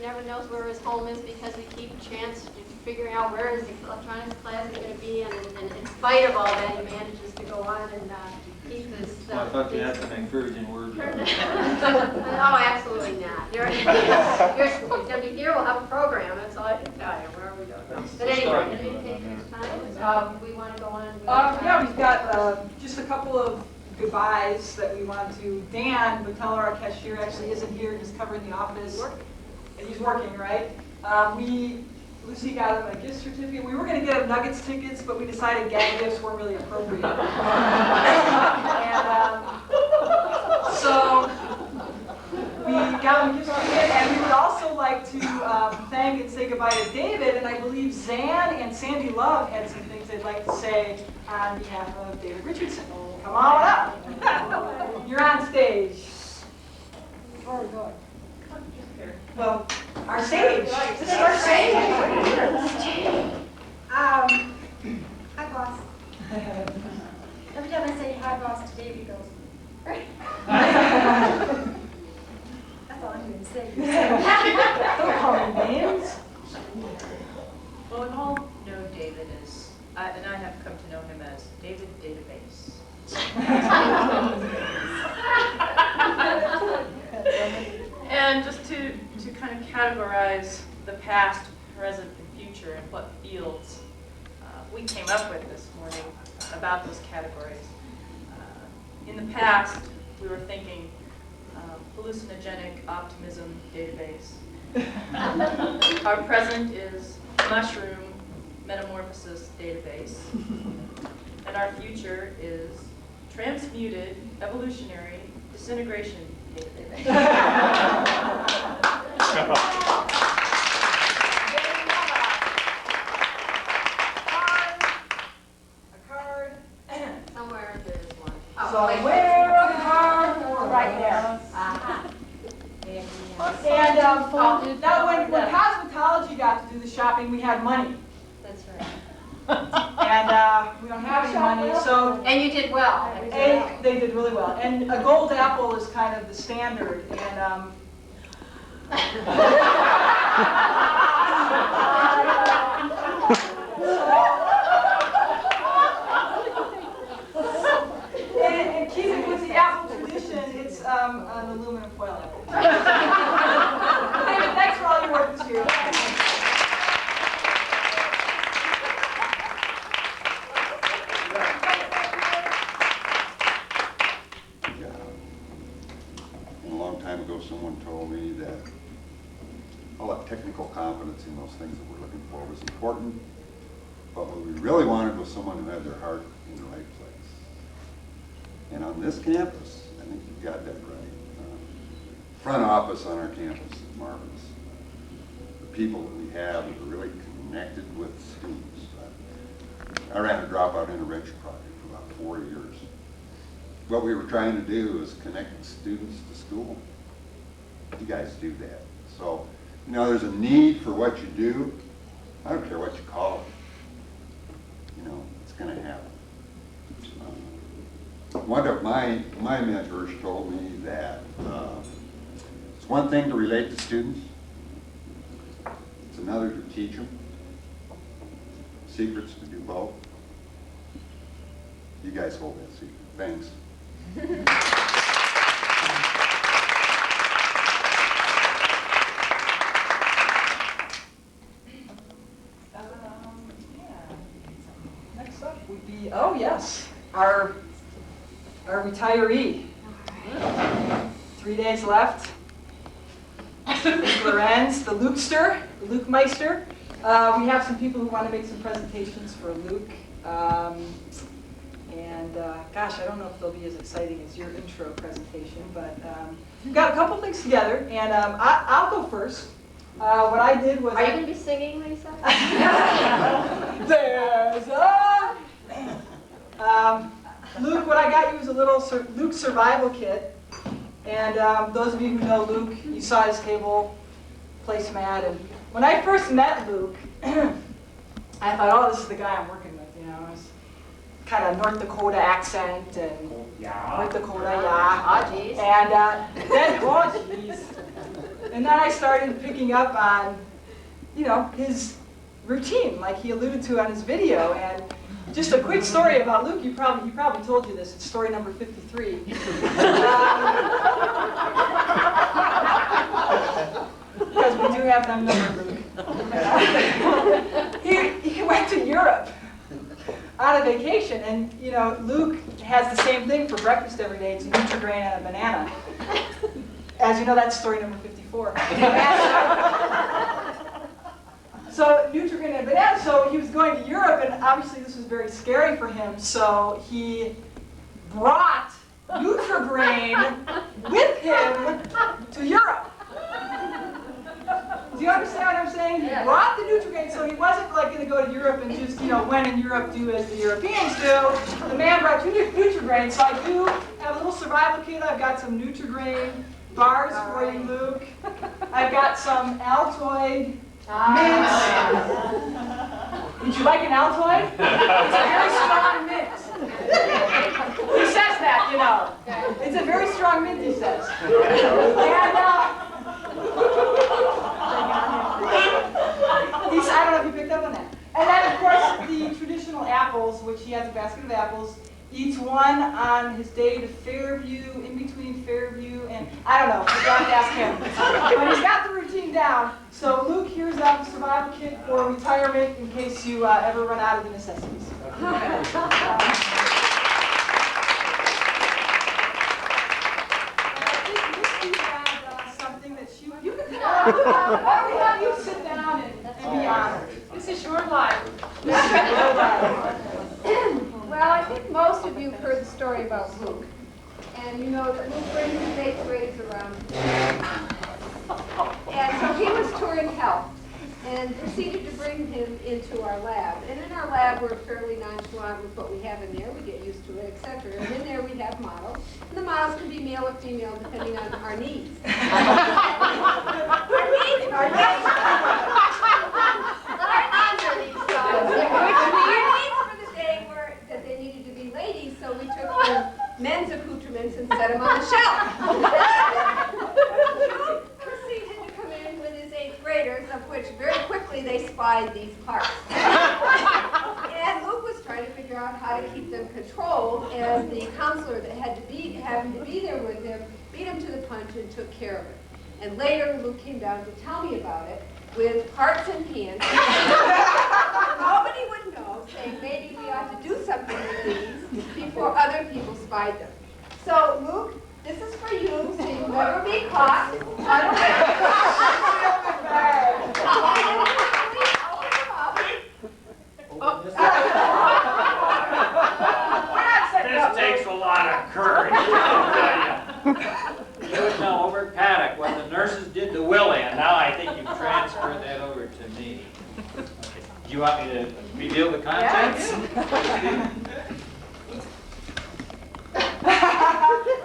never knows where his home is because we keep figuring out where his electronics class is going to be, and in spite of all that, he manages to go on and keep this. Well, I thought you had some encouraging words. Oh, absolutely not. Here we'll have a program. That's all I can tell you. Where are we going? But anyway, anything next time? We want to go on. Yeah, we've got just a couple of goodbyes that we want to. Dan Boteller, our cashier, actually isn't here, just covering the office. He's working, right? Lucy got him a gift certificate. We were going to get him Nuggets tickets, but we decided gag gifts weren't really appropriate. So we got him a gift certificate, and we would also like to thank and say goodbye to David, and I believe Zan and Sandy Love had some things they'd like to say on behalf of David Richardson. Come on up. You're on stage. Where are we going? Well, our stage. This is our stage. Hi, boss. Every time I say hi, boss, to Dave, he goes, right? That's all I'm going to say. Don't call me names. Well, we all know David as, and I have come to know him as David Database. And just to kind of categorize the past, present, and future and what fields we came up with this morning about those categories. In the past, we were thinking hallucinogenic optimism database. Our present is mushroom metamorphosis database. And our future is transmuted evolutionary disintegration database. A card. Somewhere there's one. Somewhere a card. Right there. And now when cosmetology got to do the shopping, we had money. That's right. And we don't have any money, so And you did well. they did really well. And a gold apple is kind of the standard. And and keeping with the apple tradition, it's an aluminum foil apple. David, thanks for all your work this year. A long time ago, someone told me that all that technical competence in those things that we're looking for was important, but what we really wanted was someone who had their heart in the right place. And on this campus, I think you've got that right. Front office on our campus is marvelous. The people that we have are really connected with students. I ran a dropout intervention project for about 4 years. What we were trying to do is connect students to school. You guys do that. So, you know, there's a need for what you do. I don't care what you call it. You know, it's going to happen. One of my mentors told me that it's one thing to relate to students. It's another to teach them. Secret's to do both. You guys hold that secret. Thanks. Next up would be, oh yes, our retiree. 3 days left. Luke Lorenz, the Lukester, the Luke Meister. We have some people who want to make some presentations for Luke. Gosh, I don't know if they'll be as exciting as your intro presentation, but we've got a couple things together, and I'll go first. What I did was... Are you going to be singing, Lisa? There's a... Luke, what I got you is a little Luke survival kit. And those of you who know Luke, you saw his table placemat. And when I first met Luke, I thought, oh, this is the guy I'm working with, you know. It's kind of North Dakota accent and North Dakota, yeah. Oh, geez. And then, oh, geez. And then I started picking up on, his routine, like he alluded to on his video. And just a quick story about Luke. He probably told you this. It's story number 53. Because we do have them numbered, Luke. He went to Europe on a vacation, and Luke has the same thing for breakfast every day. It's Nutri-Grain and a banana. As you know, that's story number 54. So Nutri-Grain and a banana. So he was going to Europe, and obviously this was very scary for him. So he brought Nutri-Grain with him to Europe. Do you understand what I'm saying? He brought the Nutri-Grain, so he wasn't like going to go to Europe and just, when in Europe do as the Europeans do. The man brought Nutri-Grain, so I do have a little survival kit. I've got some Nutri-Grain bars for you, Luke. I've got some Altoid mints. Would you like an Altoid? It's a very strong mint. He says that, It's a very strong mint, he says. And I don't know if you picked up on that. And then, of course, the traditional apples, which he has a basket of apples, eats one on his day to Fairview, in between Fairview and, I don't know, you have to ask him. But he's got the routine down. So Luke, here's a survival kit for retirement in case you ever run out of the necessities. Why don't we have you sit down and be honored? This is your life. Well, I think most of you have heard the story about Luke. And you know that Luke brings his 8th graders around. And so he was touring health and proceeded to bring him into our lab. And in our lab, we're fairly nonchalant with what we have in there. We get used to it, etc. And in there, we have models. And the models can be male or female, depending on our needs. Our needs for the day were that they needed to be ladies, so we took the men's accoutrements and set them on the shelf. Luke proceeded to come in with his 8th graders, of which very quickly they spied these parts. And Luke was trying to figure out how to keep them controlled, and the counselor that happened to be there with him beat him to the punch and took care of it. And later, Luke came down to tell me about it with hearts and pants. Nobody would know, saying maybe we ought to do something with these before other people spied them. So, Luke, this is for you, so you'll never be caught. This takes a lot of courage, I'll tell you. You would know over at Paddock what the nurses did to Willie, and now I think you've transferred that over to me. Okay. Do you want me to reveal the contents?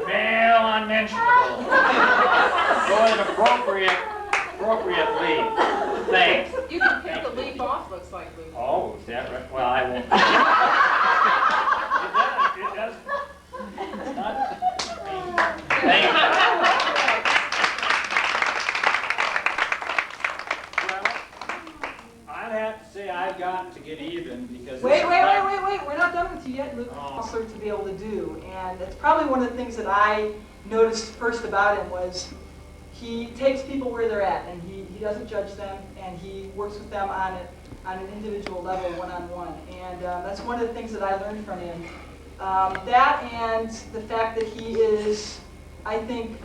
Male unmentionable. Go in appropriately. Thanks. You can pick the leaf off, looks like, Luke. Oh, is that right? Well, I won't. It does. It's not. Thank you. Well, I'd have to say I've got to get even because. Wait. We're not done with you yet, Luke. Also to be able to do. And it's probably one of the things that I noticed first about him was he takes people where they're at, and he doesn't judge them, and he works with them on an individual level, one-on-one. And that's one of the things that I learned from him. That and the fact that he is, I think,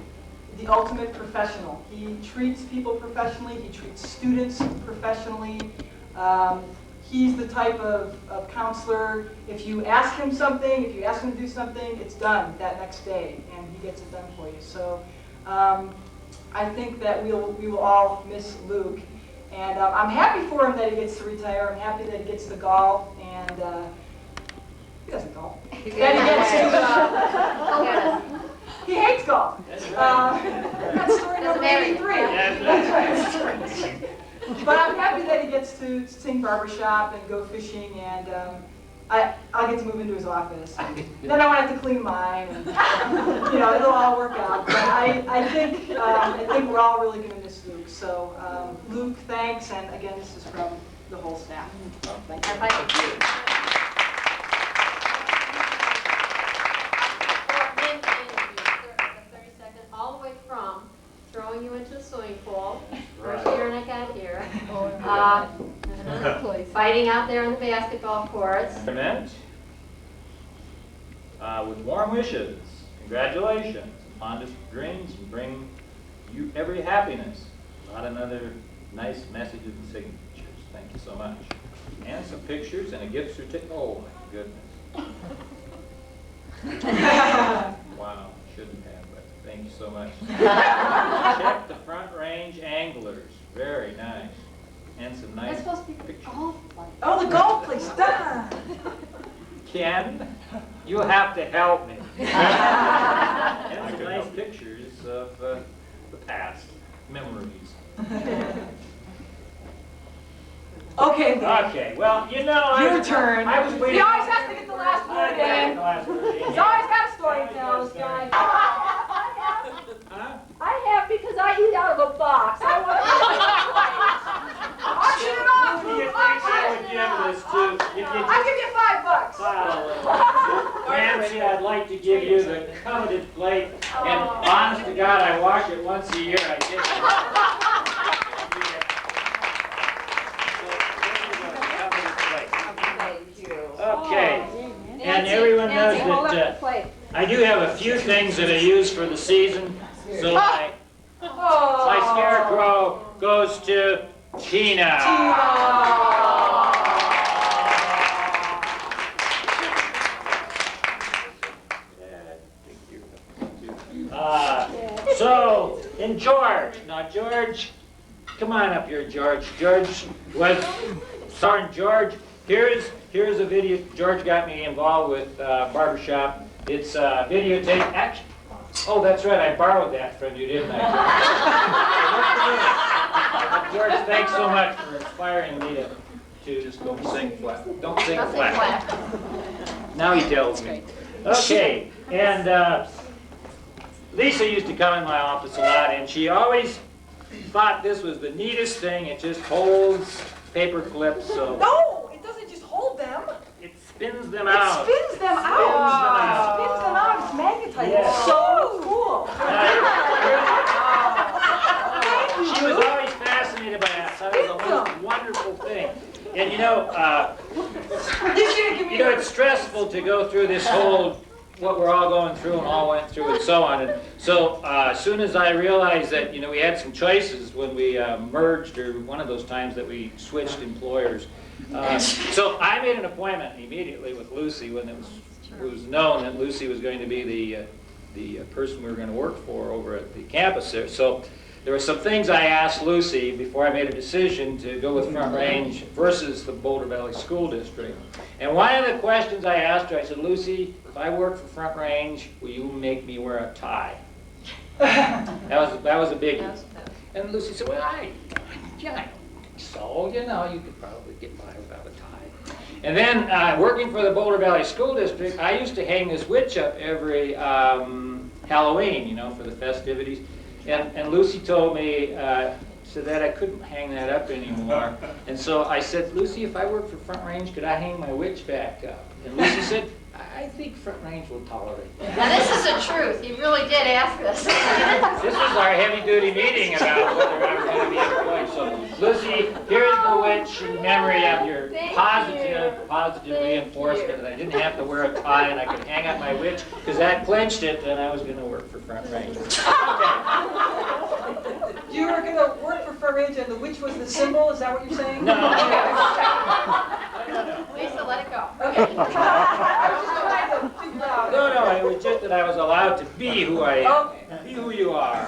the ultimate professional. He treats people professionally. He treats students professionally. He's the type of counselor, if you ask him something, if you ask him to do something, it's done that next day, and he gets it done for you. So I think that we will all miss Luke. And I'm happy for him that he gets to retire. I'm happy that he gets to golf, and he doesn't golf. That he gets to, he hates golf. That's story number 83. That's right. But I'm happy that he gets to sing barbershop and go fishing, and I'll get to move into his office. Then I won't have to clean mine, and, it'll all work out. But I think we're all really going to miss Luke. So, Luke, thanks, and again, this is from the whole staff. Thank you. Thank you. For him and you, the 30-second, all the way from throwing you into the swimming pool, first year and I got here, fighting out there on the basketball courts. Meant, with warm wishes, congratulations, fondest dreams, and bring you every happiness. Not another nice messages and signatures. Thank you so much. And some pictures and a gift certificate. Oh my goodness. Wow, shouldn't have, but thank you so much. Check the Front Range Anglers. Very nice. And some nice That's supposed to be pictures. golf place. Oh, the golf place, duh! Ken, you have to help me. And some nice pictures of the past, memories. Okay, then. Okay, well, Your turn. I was waiting. He always has to get the last word in. The last word in. He's always got a story to tell, this guy. Huh? I have because I eat out of a box. I want Auction it off, Who do you Luke, think I auction would it give off. this to? If you I'll give you $5. Wow. Nancy, I'd like to give you the coveted plate, and honest to God, I wash it once a year. I get Thank you. Okay, and everyone knows Nancy, hold up that the plate. I do have a few things that I use for the season, so my scarecrow goes to Tina. So, and George. Now, George, come on up here, George. George was, Sergeant George, here's a video. George got me involved with barbershop. It's videotape. Actually, oh, that's right, I borrowed that from you, didn't I? George, thanks so much for inspiring me to just don't sing flat. Don't sing flat. Now he tells me. Okay, and Lisa used to come in my office a lot, and she always thought this was the neatest thing. It just holds paper clips, so No, it doesn't just hold them. it spins them It out. spins them out. It spins them out. It's magnetized. Yeah. It's so cool. She was always fascinated by that. So it was the most wonderful thing. And it's stressful to go through this whole, what we're all going through and all went through and so on. And so as soon as I realized that, we had some choices when we merged, or one of those times that we switched employers. So I made an appointment immediately with Lucy when it was known that Lucy was going to be the person we were going to work for over at the campus there. So there were some things I asked Lucy before I made a decision to go with Front Range versus the Boulder Valley School District. And one of the questions I asked her, I said, Lucy, if I work for Front Range, will you make me wear a tie? That was a biggie. And Lucy said, well, I don't think so, you could probably get by without a tie. And then working for the Boulder Valley School District, I used to hang this witch up every Halloween, for the festivities. And Lucy told me, said that I couldn't hang that up anymore. And so I said, Lucy, if I work for Front Range, could I hang my witch back up? And Lucy said, I think Front Range will tolerate that. Now, this is the truth. He really did ask this. This was our heavy-duty meeting about whether I was going to be employed. So, Lucy, here's the witch in memory of your positive reinforcement that I didn't have to wear a tie and I could hang up my witch, because that clinched it, and I was going to work for Front Range. Okay. You were going to work for Front Range and the witch was the symbol? Is that what you're saying? No. Lisa, let it go. Okay. I was just trying to figure out. No, it was just that I was allowed to be who I am, be who you are.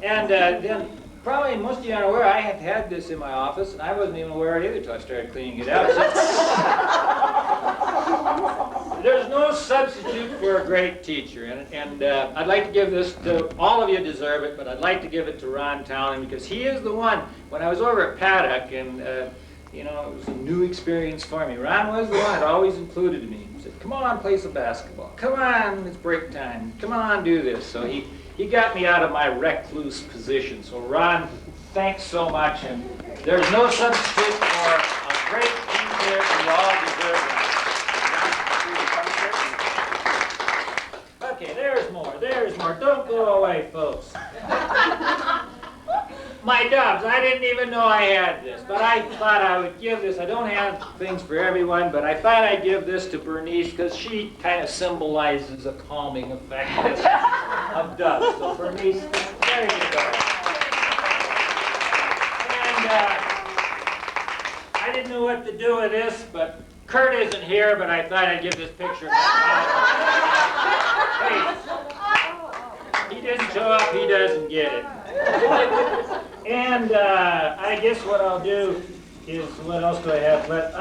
And then, probably most of you aren't aware, I had had this in my office, and I wasn't even aware of it either until I started cleaning it out. So, there's no substitute for a great teacher, and I'd like to give this to, all of you deserve it, but I'd like to give it to Ron Townley, because he is the one, when I was over at Paddock, and you know, it was a new experience for me. Ron was the one that always included me. He said, come on, play some basketball. Come on, it's break time. Come on, do this. So he got me out of my recluse position. So Ron, thanks so much. And there's no substitute for a great team player. We all deserve it. Okay, there's more. There's more. Don't go away, folks. My Dubs, I didn't even know I had this, but I thought I would give this. I don't have things for everyone, but I thought I'd give this to Bernice because she kind of symbolizes a calming effect of Dubs. So Bernice, there you go. And I didn't know what to do with this, but Kurt isn't here, but I thought I'd give this picture. Hey, he didn't show up, he doesn't get it. And I guess what I'll do is, what else do I have? But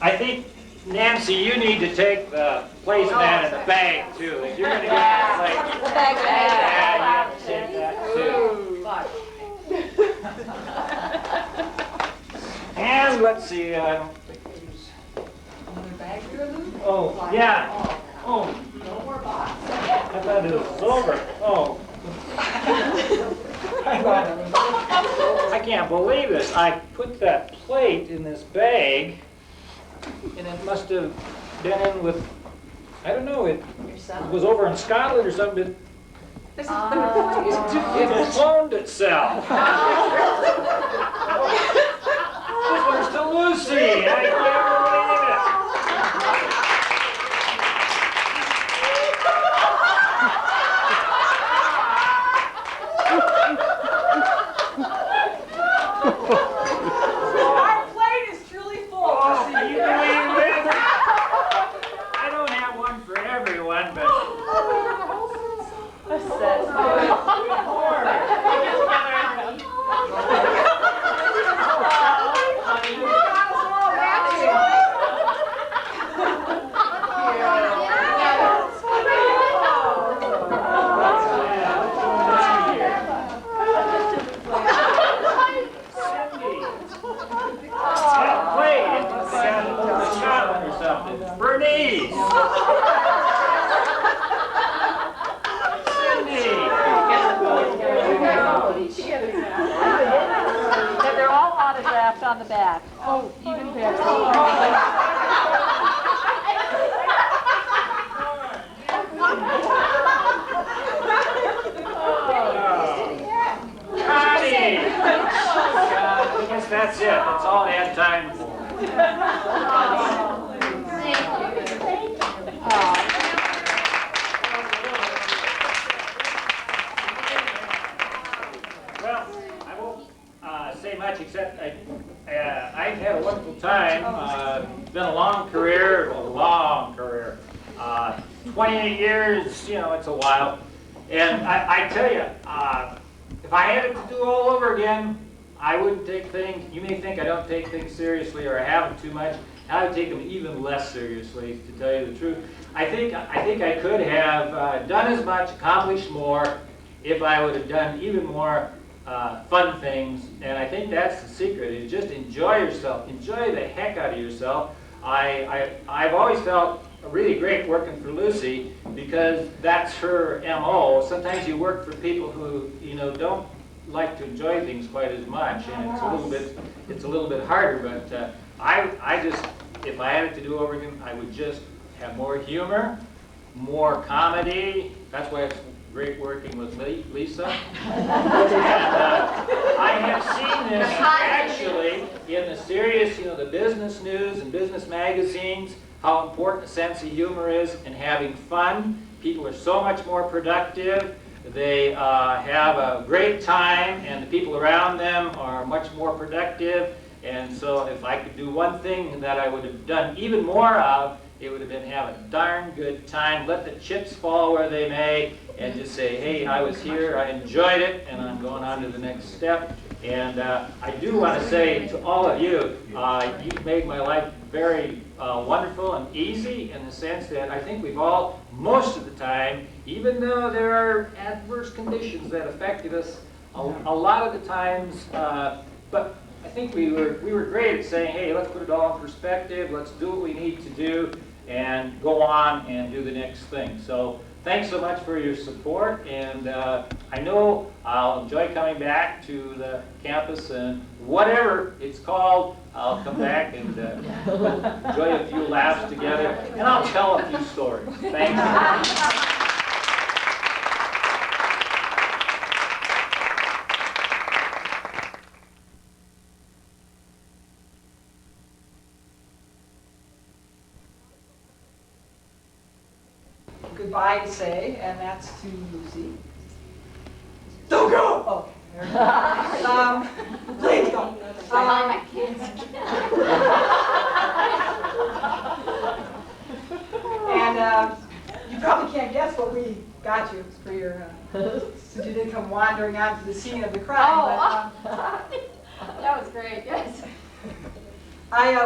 I think, Nancy, you need to take the placemat and the bag too. If you're going to get the plate, The bag. yeah, you have to take that too. And let's see, I don't think there's... Oh, yeah. Oh. No more box. I thought it was over. Oh. I can't believe this. I put that plate in this bag, and it must have been in with, I don't know, it was over in Scotland or something. It cloned itself. This one's to Lucy. I can't believe it. Our plate is truly full. Oh, see, you believe this? I don't have one for everyone, but... Bernice! Cindy! They're all autographed on the back. Oh, even better. Connie! I guess that's it. That's all I had time for. Well, I won't say much except I've had a wonderful time. It's been a long career. 28 years, you know, it's a while. And I tell you, if I had it to do all over again, I wouldn't take things, you may think I don't take things seriously or I haven't too much. I would take them even less seriously, to tell you the truth. I think I could have done as much, accomplished more, if I would have done even more fun things. And I think that's the secret, is just enjoy yourself. Enjoy the heck out of yourself. I've always felt really great working for Lucy because that's her MO. Sometimes you work for people who, you know, don't like to enjoy things quite as much, and it's a little bit harder. But I just, if I had it to do over again, I would just have more humor, more comedy. That's why it's great working with Lisa. And, I have seen this actually in the serious, you know, the business news and business magazines, how important a sense of humor is and having fun. People are so much more productive. They have a great time, and the people around them are much more productive. And so if I could do one thing that I would have done even more of, it would have been have a darn good time. Let the chips fall where they may, and just say, hey, I was here, I enjoyed it, and I'm going on to the next step. And I do want to say to all of you, you've made my life very wonderful and easy in the sense that I think we've all, most of the time, even though there are adverse conditions that affected us, a lot of the times, but I think we were great at saying, hey, let's put it all in perspective, let's do what we need to do, and go on and do the next thing. So thanks so much for your support, and I know I'll enjoy coming back to the campus, and whatever it's called, I'll come back and enjoy a few laughs together, and I'll tell a few stories. Thanks. Goodbye to say, and that's to Lucy. Don't go! Oh, there we go. Please don't. I can't. And you probably can't guess what we got you for your, since you didn't come wandering onto the scene of the crime. That was great, yes.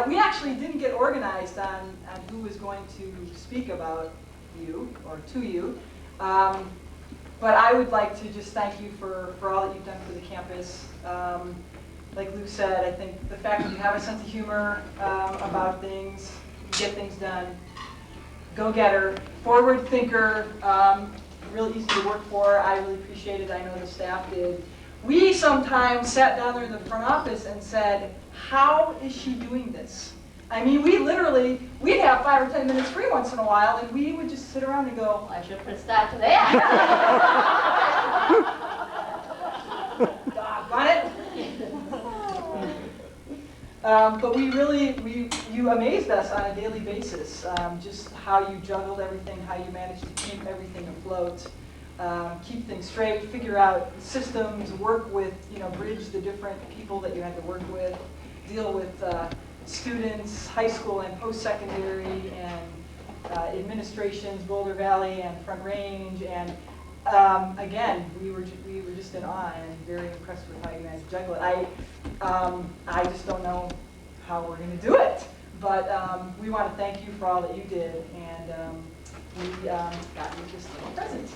We actually didn't get organized on who was going to speak about you, or to you. But I would like to just thank you for all that you've done for the campus. Like Lou said, I think the fact that you have a sense of humor about things, you get things done, go-getter, forward thinker, really easy to work for. I really appreciate it. I know the staff did. We sometimes sat down there in the front office and said, how is she doing this? I mean, we'd have 5 or 10 minutes free once in a while, and we would just sit around and go, I should put a stop to that. doggone it. But you amazed us on a daily basis, just how you juggled everything, how you managed to keep everything afloat, keep things straight, figure out systems, work with, bridge the different people that you had to work with, deal with students, high school and post-secondary, and administrations, Boulder Valley and Front Range, and again, we were just in awe and very impressed with how you guys juggle it. I just don't know how we're going to do it, but we want to thank you for all that you did, and we got you this little present.